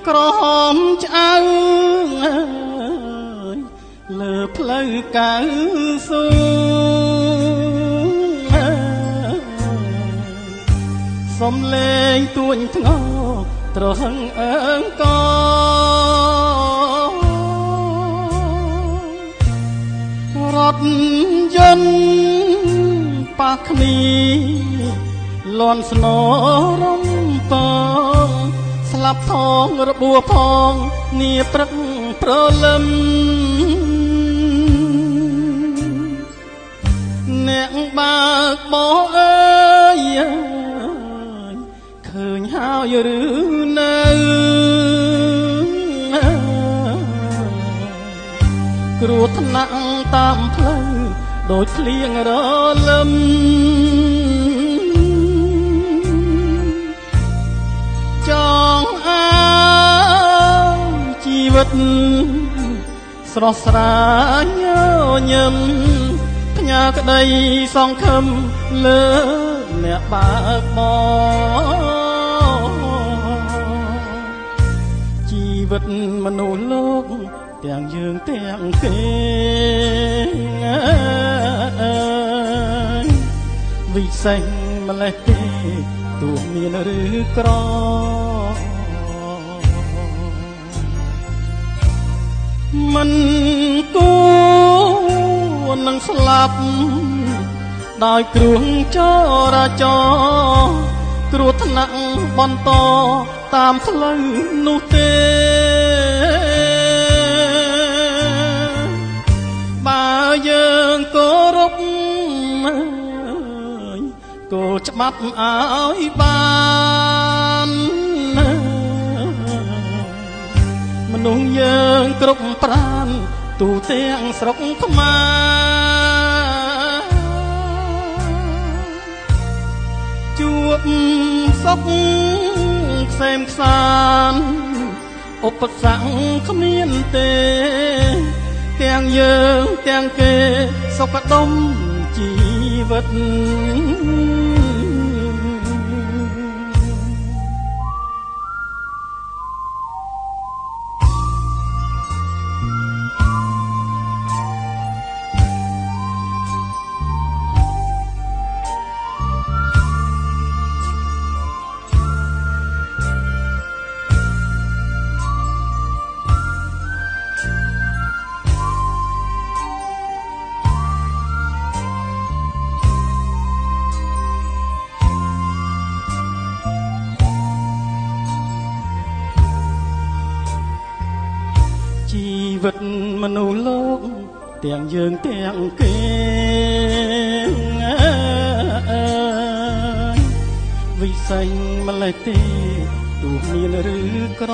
ក្រមឆ្អើងលើផ្លូវកៅស៊ូសំលេងទួញធ្ងរត្រហឹងអើងករថយន្តប៉ះគ្នាលន់ស្នរំពងស្លាប់ផងរបួសផងនាព្រឹកព្រលឹមអ្នកបើកបោអើយឃើញហើយឬនៅគ្រោះថ្នាក់តាមផ្លូវដូចភ្លៀងរលឹមចង់អើជីវិតស្រស់ស្រាយញញឹមផ្ញើក្តីសង្ឃឹមលើអ្នកបើកបរជីវិតមនុស្សលោកទាំងយើងទាំងគេវិសេសម្លេះទេទោះមានឬក្រមិនគួរនឹងស្លាប់ដោយគ្រោះចរាចរណ៍គ្រោះថ្នាក់បន្តតាមផ្លូវនោះទេបើយើងគោរពគោលច្បាប់ឲ្យបានមនុស្សយើងគ្រប់ប្រានទូទាំងស្រុកខ្មែរជួបសុខក្សេមក្សានឧបសគ្គគ្មានទេទាំងយើងទាំងគេសុខដុមជីវិតជីវិតមនុស្សលោកទាំងយើងទាំងគេវិសេសម្លេះទេទោះមានឬក្រ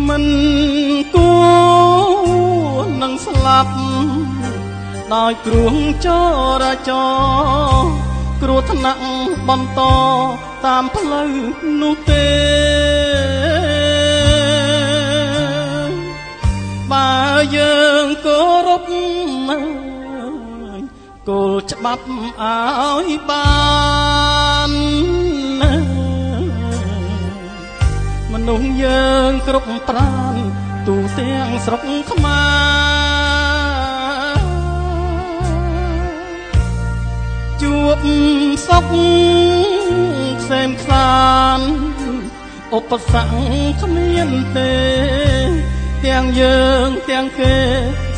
មិនគួរនឹងស្លាប់ដោយគ្រោះចរាចរណ៍គ្រោះថ្នាក់បន្តតាមផ្លូវនោះទេបើយើងគោរពគោលច្បាប់ឲ្យបានមនុស្សយើងគ្រប់ប្រានទូទាំងស្រុកខ្មែរជួបសុខក្សេមក្សានឧបសគ្គគ្មានទេទាំងយើងទាំងគេ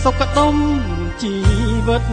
សុខដុមជីវិត